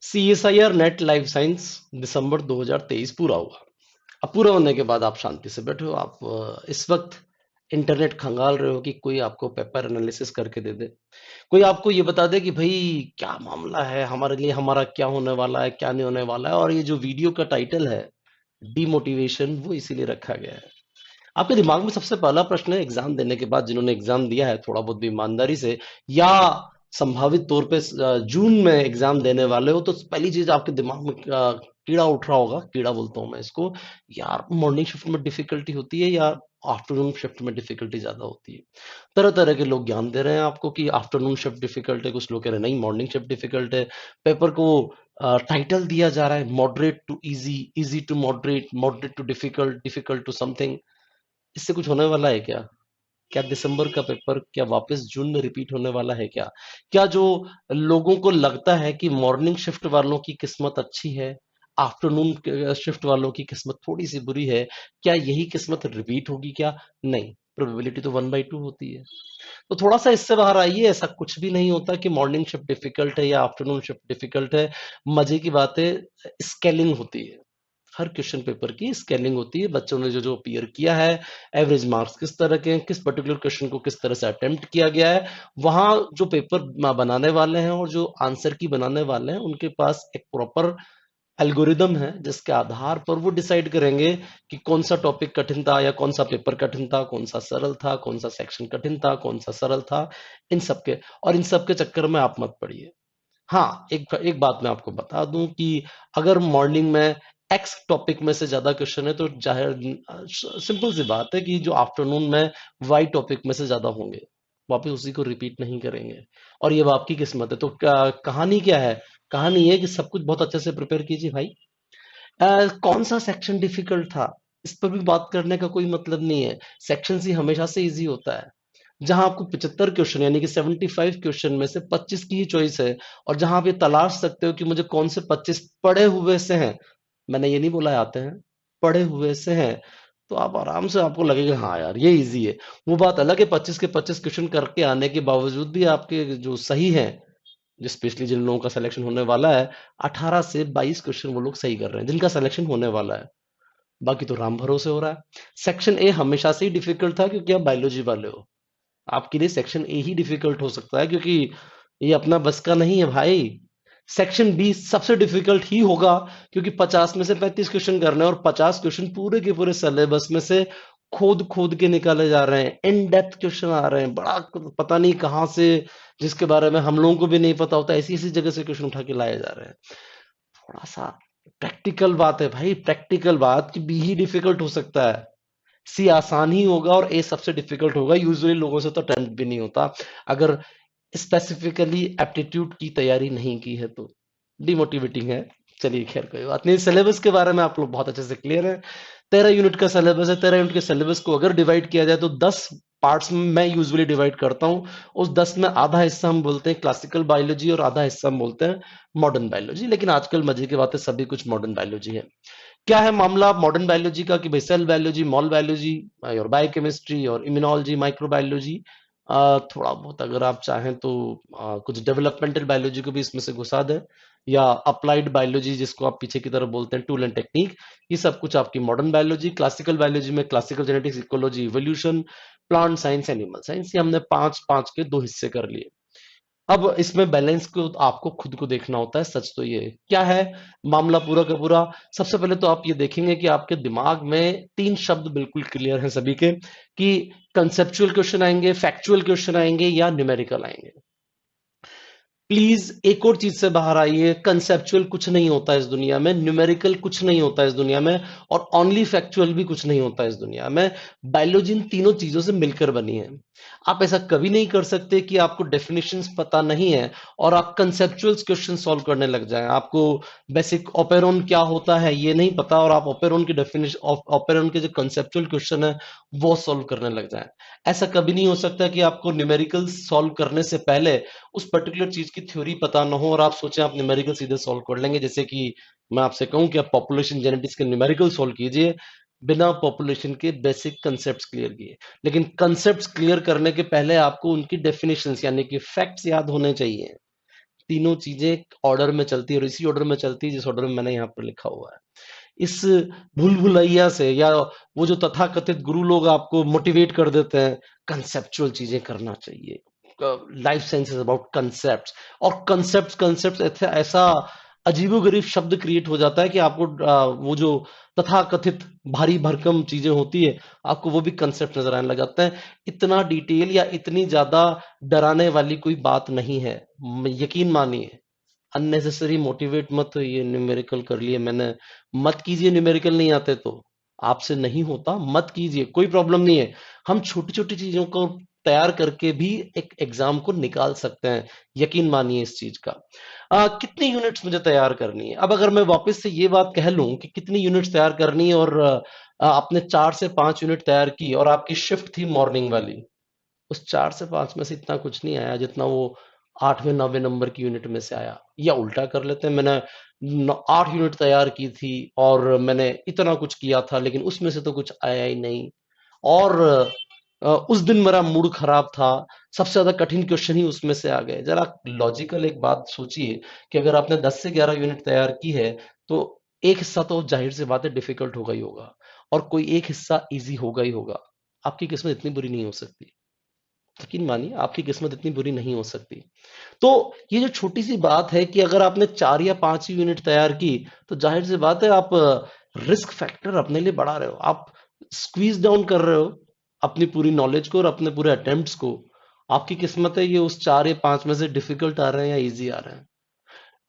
CSIR net life science दिसंबर 2023 पूरा हुआ। अब पूरा होने के बाद आप शांति से बैठे हो। आप इस वक्त इंटरनेट खंगाल रहे हो कि कोई आपको पेपर एनालिसिस करके दे दे, कोई आपको ये बता दे कि भाई क्या मामला है, हमारे लिए हमारा क्या होने वाला है, क्या नहीं होने वाला है। और ये जो वीडियो का टाइटल है डीमोटिवेशन, वो इसीलिए रखा गया है। आपके दिमाग में सबसे पहला प्रश्न है एग्जाम देने के बाद, जिन्होंने एग्जाम दिया है थोड़ा बहुत भी ईमानदारी से, या संभावित तौर पे जून में एग्जाम देने वाले हो, तो पहली चीज आपके दिमाग में कीड़ा उठ रहा होगा, कीड़ा बोलता हूं मैं इसको, यार मॉर्निंग शिफ्ट में डिफिकल्टी होती है या आफ्टरनून शिफ्ट में डिफिकल्टी ज्यादा होती है। तरह तरह के लोग ज्ञान दे रहे हैं आपको कि आफ्टरनून शिफ्ट डिफिकल्ट है, कुछ लोग कह रहे हैं नहीं मॉर्निंग शिफ्ट डिफिकल्ट है। पेपर को टाइटल दिया जा रहा है moderate to easy, easy to moderate, moderate to difficult, difficult to something. इससे कुछ होने वाला है क्या? क्या दिसंबर का पेपर क्या वापस जून में रिपीट होने वाला है क्या? क्या जो लोगों को लगता है कि मॉर्निंग शिफ्ट वालों की किस्मत अच्छी है, आफ्टरनून शिफ्ट वालों की किस्मत थोड़ी सी बुरी है, क्या यही किस्मत रिपीट होगी क्या? नहीं, प्रोबेबिलिटी तो 1/2 होती है। तो थोड़ा सा इससे बाहर आइए। ऐसा कुछ भी नहीं होता कि मॉर्निंग शिफ्ट डिफिकल्ट है या आफ्टरनून शिफ्ट डिफिकल्ट है। मजे की बात है, स्केलिंग होती है। हर क्वेश्चन पेपर की स्केलिंग होती है। बच्चों ने जो जो अपीयर किया है, एवरेज मार्क्स किस तरह के हैं, किस पर्टिकुलर क्वेश्चन को किस तरह से अटेम्प्ट किया गया है, वहां जो पेपर बनाने वाले हैं और जो आंसर की बनाने वाले हैं, उनके पास एक प्रॉपर एल्गोरिदम है जिसके आधार पर वो डिसाइड करेंगे कि कौन सा टॉपिक कठिन था या कौन सा पेपर कठिन था, कौन सा सरल था, कौन सा सेक्शन कठिन था, कौन सा सरल था। इन सब के, और इन सब के चक्कर में आप मत पड़िए। हाँ, एक एक बात मैं आपको बता दूं कि अगर मॉर्निंग में एक्स टॉपिक में से ज्यादा क्वेश्चन है तो जाहिर सिंपल सी बात है कि जो आफ्टरनून में वाई टॉपिक में से ज्यादा होंगे, वापस उसी को रिपीट नहीं करेंगे। और ये आपकी किस्मत है। तो कहानी क्या है? कहानी ये है कि सब कुछ बहुत अच्छे से प्रिपेयर कीजिए भाई। कौन सा सेक्शन डिफिकल्ट था, इस पर भी बात करने का कोई मतलब नहीं है। सेक्शन सी हमेशा से इजी होता है। जहां आपको 75 क्वेश्चन यानी कि 75 क्वेश्चन में से 25 की ही चॉइस है, और जहां आप ये तलाश सकते हो कि मुझे कौन से 25 पढ़े हुए से हैं, मैंने ये नहीं बोला आते हैं, पढ़े हुए से हैं, तो आप आराम से, आपको लगेगा हाँ यार ये इजी है। वो बात अलग है 25 के 25 क्वेश्चन करके आने के बावजूद भी आपके जो सही हैं, जो स्पेशली जिन लोगों का सिलेक्शन होने वाला है, 18 से 22 क्वेश्चन वो लोग सही कर रहे हैं जिनका सिलेक्शन होने वाला है। बाकी तो राम भरोसे हो रहा है। सेक्शन ए हमेशा से ही डिफिकल्ट था क्योंकि आप बायोलॉजी वाले हो। आपके लिए सेक्शन ए ही डिफिकल्ट हो सकता है क्योंकि ये अपना बस का नहीं है भाई। सेक्शन बी सबसे डिफिकल्ट ही होगा क्योंकि 50 में से 35 क्वेश्चन करने हैं और 50 क्वेश्चन पूरे के पूरे सिलेबस में से खोद खोद के निकाले जा रहे हैं। इन डेप्थ क्वेश्चन आ रहे हैं, बड़ा पता नहीं कहां से, जिसके बारे में हम लोगों को भी नहीं पता होता, ऐसी ऐसी जगह से क्वेश्चन उठा के लाए जा रहे हैं। थोड़ा सा प्रैक्टिकल बात है भाई, प्रैक्टिकल बात कि बी ही डिफिकल्ट हो सकता है, सी आसान ही होगा और ए सबसे डिफिकल्ट होगा। यूजुअली लोगों से तो अटेम्प्ट भी नहीं होता अगर स्पेसिफिकली एप्टीट्यूड की तैयारी नहीं की है तो। डिमोटिवेटिंग है। चलिए खैर कोई बात नहीं। सिलेबस के बारे में आप लोग बहुत अच्छे से क्लियर है। 13 यूनिट का सिलेबस है। 13 यूनिट के सिलेबस को अगर डिवाइड किया जाए तो 10 पार्ट्स में मैं यूजुअली डिवाइड करता हूं। उस 10 में आधा हिस्सा हम बोलते हैं क्लासिकल बायोलॉजी और आधा हिस्सा हम बोलते हैं मॉडर्न बायोलॉजी। लेकिन आजकल मजे की बात है, सभी कुछ मॉडर्न बायोलॉजी है। क्या है मामला मॉडर्न बायोलॉजी का कि भाई सेल बायोलॉजी, मॉल बायोलॉजी और बायोकेमिस्ट्री और इम्यूनोलॉजी, माइक्रोबायोलॉजी, थोड़ा बहुत अगर आप चाहें तो कुछ डेवलपमेंटल बायोलॉजी को भी इसमें से घुसा दें, या अप्लाइड बायोलॉजी जिसको आप पीछे की तरफ बोलते हैं टूल एंड टेक्निक। ये सब कुछ आपकी मॉडर्न बायोलॉजी। क्लासिकल बायोलॉजी में classical genetics, ecology, evolution, plant science, animal science. ये हमने पांच पांच के दो हिस्से कर लिए। अब इसमें बैलेंस को आपको खुद को देखना होता है। सच तो ये है। क्या है मामला पूरा का पूरा? सबसे पहले तो आप ये देखेंगे कि आपके दिमाग में तीन शब्द बिल्कुल क्लियर हैं सभी के, कि कंसेप्चुअल क्वेश्चन आएंगे, फैक्चुअल क्वेश्चन आएंगे या न्यूमेरिकल आएंगे। प्लीज एक और चीज से बाहर आइए। कंसेप्चुअल कुछ नहीं होता इस दुनिया में, न्यूमेरिकल कुछ नहीं होता इस दुनिया में, और ओनली फैक्चुअल भी कुछ नहीं होता इस दुनिया में। बायोलॉजी इन तीनों चीजों से मिलकर बनी है। आप ऐसा कभी नहीं कर सकते कि आपको डेफिनेशंस पता नहीं है और आप कंसेप्चुअल क्वेश्चन सॉल्व करने लग जाएं। आपको बेसिक ओपेरॉन क्या होता है ये नहीं पता और आप ओपेरॉन की डेफिनेशन, ओपेरॉन के जो कंसेप्चुअल क्वेश्चन है वो सॉल्व करने लग जाएं। ऐसा कभी नहीं हो सकता कि आपको न्यूमेरिकल सॉल्व करने से पहले उस पर्टिकुलर चीज की थ्योरी पता ना हो और आप सोचें आप न्यूमेरिकल सीधे सॉल्व कर लेंगे। जैसे कि मैं आपसे कहूं कि आप पॉपुलेशन जेनेटिक्स के न्यूमेरिकल सॉल्व कीजिए बिना पॉपुलेशन के बेसिक कंसेप्ट्स क्लियर किए। लेकिन कंसेप्ट्स क्लियर करने के पहले आपको उनकी डेफिनेशंस यानी कि फैक्ट्स याद होने चाहिए। तीनों चीजें ऑर्डर में चलती है और इसी ऑर्डर में चलती है जिस ऑर्डर में मैंने यहाँ पर लिखा हुआ है। इस भूल भुलैया से या वो जो तथाकथित गुरु लोग आपको मोटिवेट कर देते हैं, कंसेप्चुअल चीजें करना चाहिए। Life science is about concept, और कंसेप्ट कंसेप्ट ऐसा अजीबोगरीब शब्द क्रिएट हो जाता है कि आपको वो जो तथाकथित भारी भरकम चीजें होती है आपको वो भी कंसेप्ट नजर आने लग जाते हैं। इतना डिटेल या इतनी ज्यादा डराने वाली कोई बात नहीं है, यकीन मानिए। अननेसेसरी मोटिवेट मत होइए, न्यूमेरिकल कर लिए मैंने, मत कीजिए, न्यूमेरिकल नहीं आते तो आपसे नहीं होता, मत कीजिए, कोई प्रॉब्लम नहीं है। हम छोटी छोटी चीजों को तैयार करके भी एक एग्जाम को निकाल सकते हैं, यकीन मानिए इस चीज का। कितनी यूनिट्स मुझे तैयार करनी है? अब अगर मैं वापस से ये बात कह लूं कि कितनी यूनिट्स तैयार करनी है और आपने 4 से 5 यूनिट तैयार की और आपकी शिफ्ट थी मॉर्निंग वाली, उस 4 से 5 में से इतना कुछ नहीं आया जितना वो 8वें 9वें नंबर की यूनिट में से आया। या उल्टा कर लेते हैं, मैंने 8 यूनिट तैयार की थी और मैंने इतना कुछ किया था लेकिन उसमें से तो कुछ आया ही नहीं, और उस दिन मेरा मूड खराब था, सबसे ज्यादा कठिन क्वेश्चन ही उसमें से आ गए। जरा लॉजिकल एक बात सोचिए कि अगर आपने 10 से 11 यूनिट तैयार की है तो एक हिस्सा तो जाहिर सी बात है डिफिकल्ट होगा ही होगा और कोई एक हिस्सा इजी होगा ही होगा। आपकी किस्मत इतनी बुरी नहीं हो सकती, यकीन मानिए आपकी किस्मत इतनी बुरी नहीं हो सकती। तो ये जो छोटी सी बात है कि अगर आपने 4 या 5 यूनिट तैयार की तो जाहिर सी बात है आप रिस्क फैक्टर अपने लिए बढ़ा रहे हो, आप स्क्वीज डाउन कर रहे हो अपनी पूरी नॉलेज को और अपने पूरे अटेम्प्ट्स को। आपकी किस्मत है ये उस 4 या 5 में से डिफिकल्ट आ रहे हैं या इजी आ रहे हैं।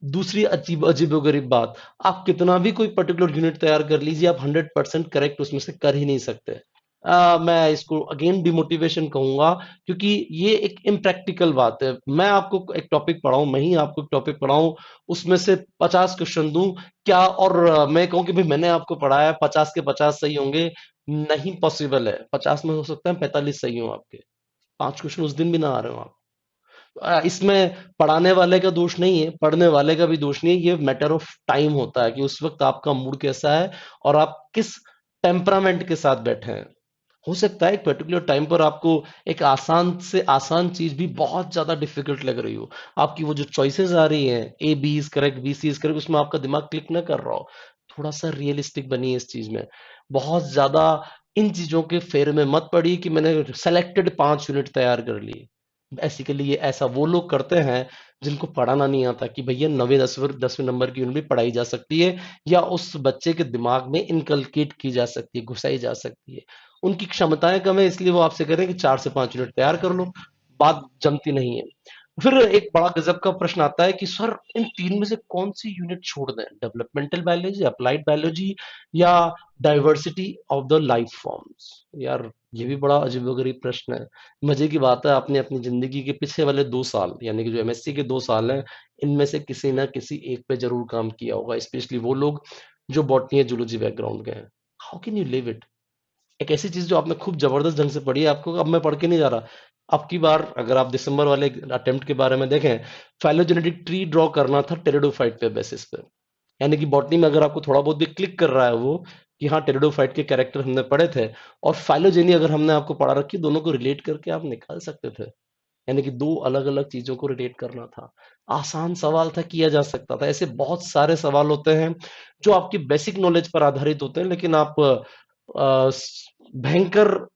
दूसरी अजीब अजीबोगरीब बात, आप कितना भी कोई पर्टिकुलर यूनिट तैयार कर लीजिए, आप 100% करेक्ट उसमें से कर ही नहीं सकते। मैं इसको अगेन डिमोटिवेशन कहूंगा, क्योंकि ये एक इम्प्रैक्टिकल बात है। मैं आपको एक टॉपिक पढ़ाऊं, मैं ही आपको एक टॉपिक पढ़ाऊं, उसमें से 50 क्वेश्चन दूं क्या, और मैं कहूं कि भाई मैंने आपको पढ़ाया 50 के 50 सही होंगे, नहीं पॉसिबल है। 50 में हो सकता है 45 सही हो आपके, 5 क्वेश्चन उस दिन भी ना आ रहे हो आप। इसमें पढ़ाने वाले का दोष नहीं है, पढ़ने वाले का भी दोष नहीं है, ये मैटर ऑफ टाइम होता है कि उस वक्त आपका मूड कैसा है और आप किस टेम्परामेंट के साथ बैठे हैं। हो सकता है एक पर्टिकुलर टाइम पर आपको एक आसान से आसान चीज भी बहुत ज्यादा डिफिकल्ट लग रही हो, आपकी वो जो चॉइसेस आ रही हैं, A B is correct, B C is correct, उसमें आपका दिमाग क्लिक ना कर रहा हो। थोड़ा सा रियलिस्टिक बनिए इस चीज में, बहुत ज्यादा इन चीजों के फेर में मत पड़िए कि मैंने सेलेक्टेड 5 यूनिट तैयार कर लिए। बेसिकली ये ऐसा वो लोग करते हैं जिनको पढ़ाना नहीं आता कि भैया 9वें 10वें नंबर की यूनिट भी पढ़ाई जा सकती है या उस बच्चे के दिमाग में इनकलकेट की जा सकती है, घुसाई जा सकती है। उनकी क्षमताएं कम है इसलिए वो आपसे कह रहे हैं कि 4 से 5 यूनिट तैयार कर लो, बात जमती नहीं है। फिर एक बड़ा गजब का प्रश्न आता है कि सर इन तीन में से कौन सी यूनिट छोड़ दें, डेवलपमेंटल बायोलॉजी, अप्लाइड बायोलॉजी या diversity of the life forms. यार ये भी बड़ा अजीबोगरीब प्रश्न है। मजे की बात है आपने अपनी जिंदगी के पीछे वाले 2 साल यानी कि जो एमएससी के 2 साल हैं, इनमें से किसी ना किसी एक पे जरूर काम किया होगा, स्पेशली वो लोग जो बॉटनी या जूलॉजी बैकग्राउंड के हैं। How can you live it? एक ऐसी चीज जो आपने खूब जबरदस्त ढंग से पढ़ी है, आपको अब मैं पढ़ के नहीं जा रहा। अब की बार अगर आप दिसंबर वाले अटेम्प्ट के बारे में देखें, फाइलोजेनेटिक ट्री ड्रॉ करना था टेरिडोफाइट पे बेसिस पे, यानी कि बॉटनी में अगर आपको थोड़ा बहुत भी क्लिक कर रहा है वो कि हाँ टेरिडोफाइट के कैरेक्टर हमने पढ़े थे और फाइलोजेनी अगर हमने आपको पढ़ा रखी, दोनों को रिलेट करके आप निकाल सकते थे। यानी कि दो अलग अलग चीजों को रिलेट करना था, आसान सवाल था, किया जा सकता था। ऐसे बहुत सारे सवाल होते हैं जो आपकी बेसिक नॉलेज पर आधारित होते हैं लेकिन आप भयंकर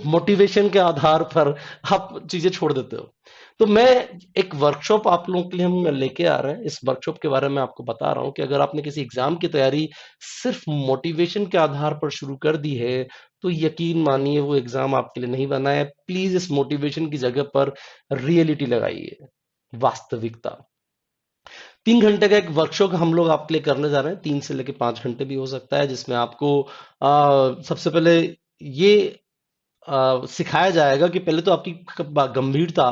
मोटिवेशन के आधार पर आप चीजें छोड़ देते हो। तो मैं एक वर्कशॉप आप लोगों के लिए हम लेके आ रहे हैं, इस वर्कशॉप के बारे में आपको बता रहा हूं कि अगर आपने किसी एग्जाम की तैयारी सिर्फ मोटिवेशन के आधार पर शुरू कर दी है तो यकीन मानिए वो एग्जाम आपके लिए नहीं बना है। प्लीज इस मोटिवेशन की जगह पर रियलिटी लगाइए, वास्तविकता। 3 घंटे का एक वर्कशॉप हम लोग आपके लिए करने जा रहे हैं, 3 से लेकर 5 घंटे भी हो सकता है, जिसमें आपको सबसे पहले ये सिखाया जाएगा कि पहले तो आपकी गंभीरता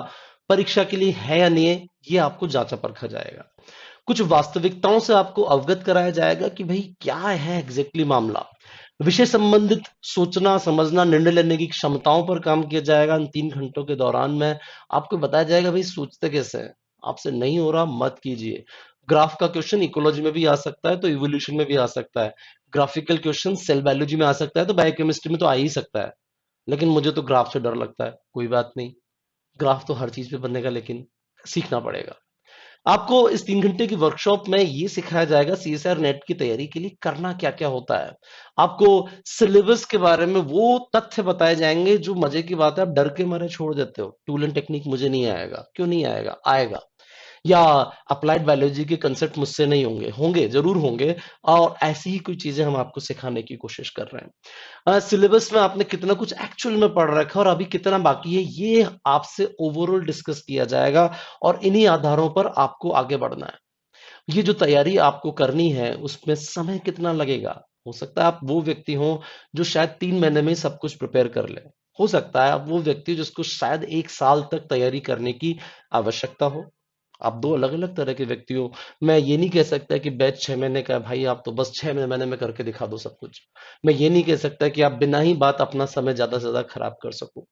परीक्षा के लिए है या नहीं है, ये आपको जांचा परखा जाएगा। कुछ वास्तविकताओं से आपको अवगत कराया जाएगा कि भाई क्या है एग्जैक्टली मामला। विषय संबंधित सोचना समझना निर्णय लेने की क्षमताओं पर काम किया जाएगा। इन 3 घंटों के दौरान में आपको बताया जाएगा भाई सोचते कैसे हैं। आपसे नहीं हो रहा मत कीजिए। ग्राफ का क्वेश्चन इकोलॉजी में भी आ सकता है तो इवोल्यूशन में भी आ सकता है, ग्राफिकल क्वेश्चन सेल बायोलॉजी में आ सकता है तो बायोकेमिस्ट्री में तो आ ही सकता है। लेकिन मुझे तो ग्राफ से डर लगता है, कोई बात नहीं, ग्राफ तो हर चीज पे बनेगा लेकिन सीखना पड़ेगा। आपको इस 3 घंटे की वर्कशॉप में ये सिखाया जाएगा सीएसआर नेट की तैयारी के लिए करना क्या-क्या होता है। आपको सिलेबस के बारे में वो तथ्य बताए जाएँगे जो मज़े की बात है आप डर के मारे छोड़ देते हो। टूल एंड टेक्निक मुझे नहीं आएगा। क्यों नहीं आएगा? आएगा। या अप्लाइड बायोलॉजी के कांसेप्ट मुझसे नहीं होंगे, होंगे, ज़रूर होंगे और ऐसी ही कोई चीज़ें हम आपको सिखाने की कोशिश कर रहे हैं। सिलेबस में आपने कितना कुछ एक्चुअल में पढ़ रखा है और अभी कितना बाकी है, ये आपसे ओवरऑल डिस्कस किया जाएगा और इन्हीं आधारों पर आपको आगे बढ़ना है। ये जो तैयारी आपको करनी है, उसमें समय कितना लगेगा? हो सकता है आप वो व्यक्ति हों, जो शायद 3 महीने में ही सब कुछ प्रिपेयर कर लें। हो सकता है आप वो व्यक्ति हो जिसको शायद 1 साल तक तैयारी करने की आवश्यकता हो। आप 2 अलग-अलग तरह के व्यक्ति हो। मैं ये नहीं कह सकता कि बैच 6 महीने का है, भाई आप तो बस 6 महीने में करके दिखा दो सब कुछ। मैं ये नहीं कह सकता कि आप बिना ही बात अपना समय ज़्यादा से ज़्यादा खराब कर सको।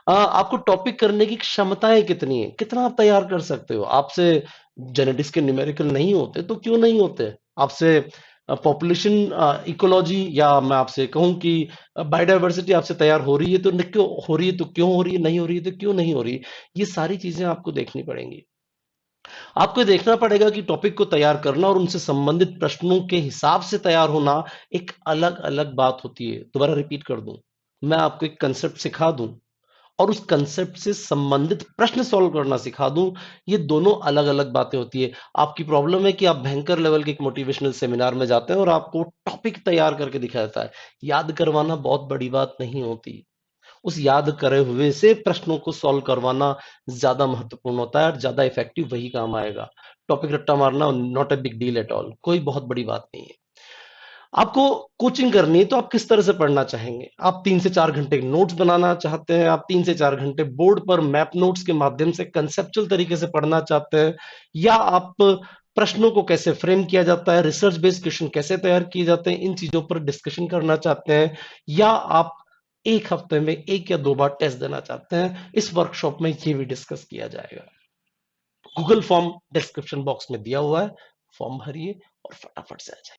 आपको टॉपिक करने की क्षमताएँ कितनी हैं? कितना आप तैयार कर सकते हो? आपसे जेनेटिक्स के न्यूमेरिकल नहीं होते, तो क्यों नहीं होते? आपसे पॉपुलेशन इकोलॉजी या मैं आपसे कहूँ कि बायोडायवर्सिटी आपसे तैयार हो रही है, तो न क्यों हो रही है, तो क्यों हो रही है? नहीं हो रही है, तो क्यों नहीं हो रही? ये सारी चीज़ें आपको देखनी पड़ेंगी। आपको ये देखना पड़ेगा कि टॉपिक को तैयार करना और उनसे संबंधित प्रश्नों के हिसाब से तैयार होना एक अलग-अलग बात होती है। दोबारा रिपीट कर दूँ, मैं आपको एक कांसेप्ट सिखा दूँ और उस कांसेप्ट से संबंधित प्रश्न सॉल्व करना सिखा दूं, ये दोनों अलग-अलग बातें होती है। आपकी प्रॉब्लम है कि आप भयंकर लेवल के एक मोटिवेशनल सेमिनार में जाते हैं और आपको टॉपिक तैयार करके दिखाया जाता है। याद करवाना बहुत बड़ी बात नहीं होती। उस याद करे हुए से प्रश्नों को सॉल्व करवाना ज़्यादा महत्वपूर्ण होता है और ज़्यादा इफेक्टिव वही काम आएगा। टॉपिक रट्टा मारना not a big deal at all, कोई बहुत बड़ी बात नहीं है। आपको कोचिंग करनी है तो आप किस तरह से पढ़ना चाहेंगे? आप 3 से 4 घंटे नोट्स बनाना चाहते हैं, आप 3 से 4 घंटे बोर्ड पर मैप नोट्स के माध्यम से कंसेप्चुअल तरीके से पढ़ना चाहते हैं या आप प्रश्नों को कैसे फ्रेम किया जाता है, रिसर्च बेस्ड क्वेश्चन कैसे तैयार किए जाते हैं, इन चीज़ों पर डिस्कशन करना चाहते हैं या आप 1 हफ्ते में 1 या 2 बार टेस्ट देना चाहते हैं, इस वर्कशॉप में ये भी डिस्कस किया जाएगा। गूगल फॉर्म डिस्क्रिप्शन बॉक्स में दिया हुआ है, फॉर्म भरिए और फटाफट से आ जाइए।